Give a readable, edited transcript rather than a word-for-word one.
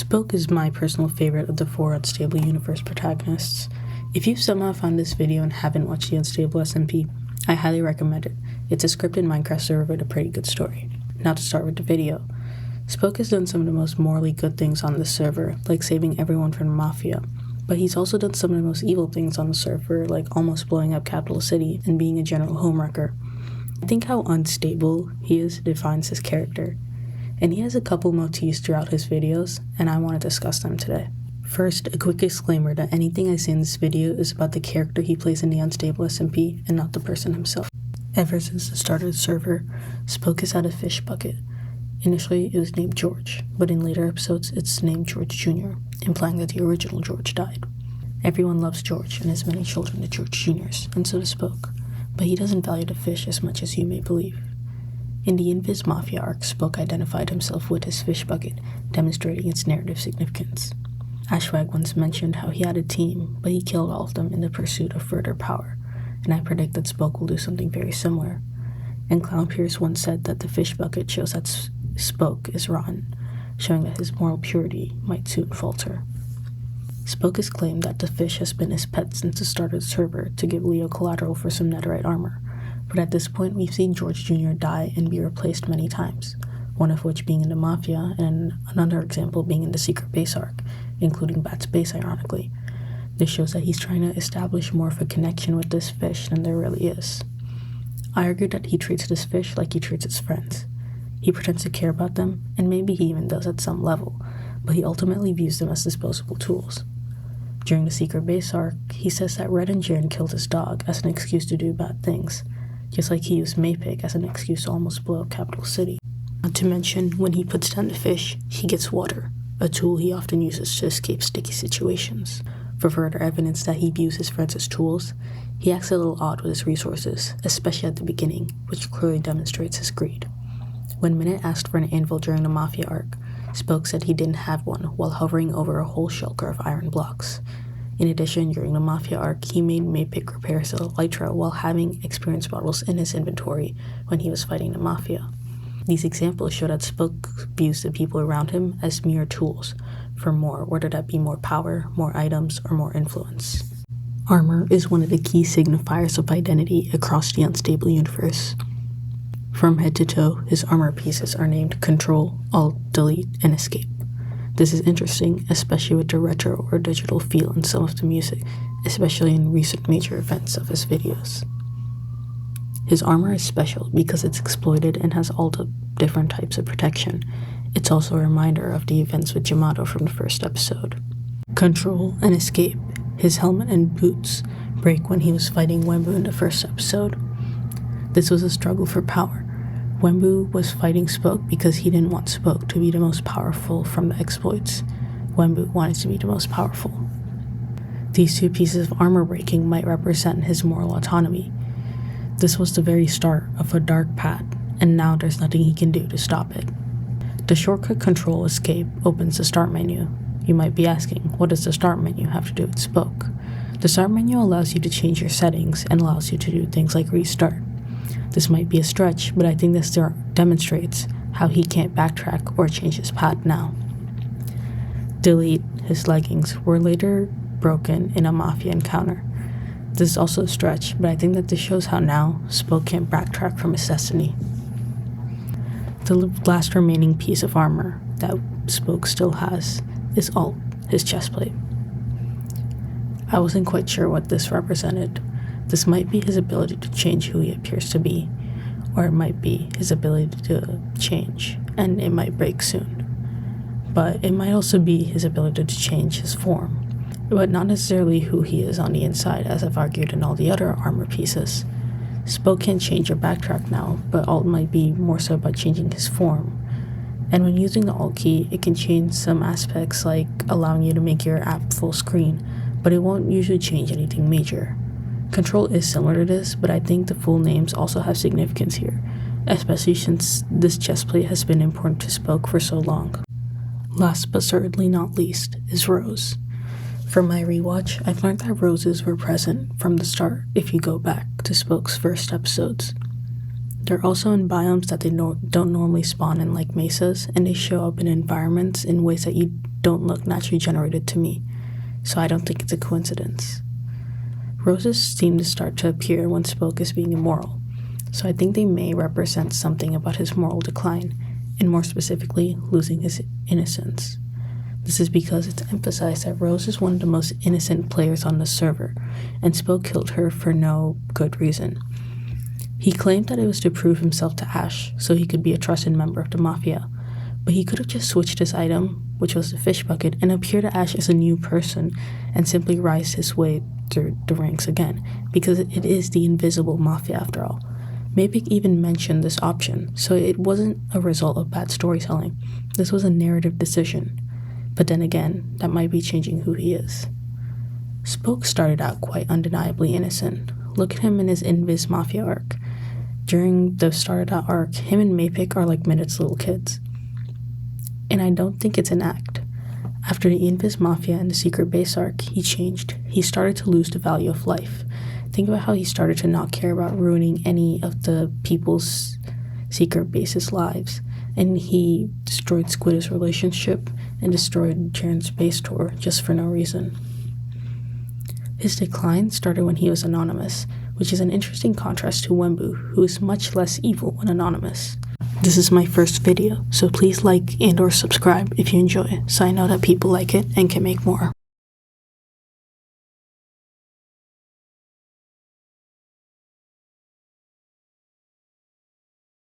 Spoke is my personal favorite of the 4 Unstable Universe protagonists. If you've somehow found this video and haven't watched the Unstable SMP, I highly recommend it. It's a scripted Minecraft server with a pretty good story. Now to start with the video. Spoke has done some of the most morally good things on this server, like saving everyone from the Mafia, but he's also done some of the most evil things on the server, like almost blowing up Capital City and being a general homewrecker. I think how unstable he is defines his character, and he has a couple motifs throughout his videos, and I want to discuss them today. First, a quick disclaimer that anything I say in this video is about the character he plays in the Unstable SMP and not the person himself. Ever since the start of the server, Spoke has had a fish bucket. Initially, it was named George, but in later episodes, it's named George Jr., implying that the original George died. Everyone loves George and has many children to George Jr.'s, and so does Spoke, but he doesn't value the fish as much as you may believe. In the Invis Mafia arc, Spoke identified himself with his fish bucket, demonstrating its narrative significance. Ashwag once mentioned how he had a team, but he killed all of them in the pursuit of further power, and I predict that Spoke will do something very similar. And Clown Pierce once said that the fish bucket shows that Spoke is rotten, showing that his moral purity might soon falter. Spoke has claimed that the fish has been his pet since the start of the server to give Leo collateral for some netherite armor, but at this point we've seen George Jr. die and be replaced many times, one of which being in the Mafia and another example being in the Secret Base arc, including Bat's Base ironically. This shows that he's trying to establish more of a connection with this fish than there really is. I argue that he treats this fish like he treats his friends. He pretends to care about them, and maybe he even does at some level, but he ultimately views them as disposable tools. During the Secret Base arc, he says that Red and Jaren killed his dog as an excuse to do bad things, just like he used Maypig as an excuse to almost blow up Capital City. Not to mention, when he puts down the fish, he gets water, a tool he often uses to escape sticky situations. For further evidence that he views his friends as tools, he acts a little odd with his resources, especially at the beginning, which clearly demonstrates his greed. When Minute asked for an anvil during the Mafia arc, Spoke said he didn't have one while hovering over a whole shulker of iron blocks. In addition, during the Mafia arc, he made Maypig repair his elytra while having experience bottles in his inventory when he was fighting the Mafia. These examples show that Spoke views the people around him as mere tools for more, whether that be more power, more items, or more influence. Armor is one of the key signifiers of identity across the Unstable Universe. From head to toe, his armor pieces are named Control, Alt, Delete, and Escape. This is interesting, especially with the retro or digital feel in some of the music, especially in recent major events of his videos. His armor is special because it's exploited and has all the different types of protection. It's also a reminder of the events with Yamato from the first episode. Control and Escape. His helmet and boots break when he was fighting Wembu in the first episode. This was a struggle for power. Wembu was fighting Spoke because he didn't want Spoke to be the most powerful from the exploits. Wembu wanted to be the most powerful. These two pieces of armor breaking might represent his moral autonomy. This was the very start of a dark path, and now there's nothing he can do to stop it. The shortcut Control Escape opens the start menu. You might be asking, what does the start menu have to do with Spoke? The start menu allows you to change your settings and allows you to do things like restart. This might be a stretch, but I think this demonstrates how he can't backtrack or change his path now. Delete. His leggings were later broken in a Mafia encounter. This is also a stretch, but I think that this shows how now Spoke can't backtrack from his destiny. The last remaining piece of armor that Spoke still has is Alt, his chestplate. I wasn't quite sure what this represented. This might be his ability to change who he appears to be, or it might be his ability to change, and it might break soon. But it might also be his ability to change his form, but not necessarily who he is on the inside, as I've argued in all the other armor pieces. Spoke can't change or backtrack now, but Alt might be more so about changing his form. And when using the Alt key, it can change some aspects like allowing you to make your app full screen, but it won't usually change anything major. Control is similar to this, but I think the full names also have significance here, especially since this chestplate has been important to Spoke for so long. Last but certainly not least is Rose. For my rewatch, I've learned that roses were present from the start if you go back to Spoke's first episodes. They're also in biomes that they don't normally spawn in, like mesas, and they show up in environments in ways that you don't look naturally generated to me, so I don't think it's a coincidence. Roses seem to start to appear when spoke as being immoral, so I think they may represent something about his moral decline, and more specifically, losing his innocence. This is because it's emphasized that Rose is one of the most innocent players on the server, and Spoke killed her for no good reason. He claimed that it was to prove himself to Ash, so he could be a trusted member of the Mafia, but he could have just switched his item, which was the fish bucket, and appear to Ash as a new person, and simply rise his way through the ranks again, because it is the invisible Mafia after all. Mapik even mentioned this option, so it wasn't a result of bad storytelling. This was a narrative decision. But then again, that might be changing who he is. Spoke started out quite undeniably innocent. Look at him in his Invis Mafia arc. During the start of that arc, him and Mapik are like Minut's little kids. And I don't think it's an act. After the Invis Mafia and the Secret Base arc, he changed. He started to lose the value of life. Think about how he started to not care about ruining any of the people's Secret Base's lives. And he destroyed Squid's relationship and destroyed Jaren's base tour just for no reason. His decline started when he was anonymous, which is an interesting contrast to Wembu, who is much less evil when anonymous. This is my first video, so please like and or subscribe if you enjoy it, so I know that people like it and can make more.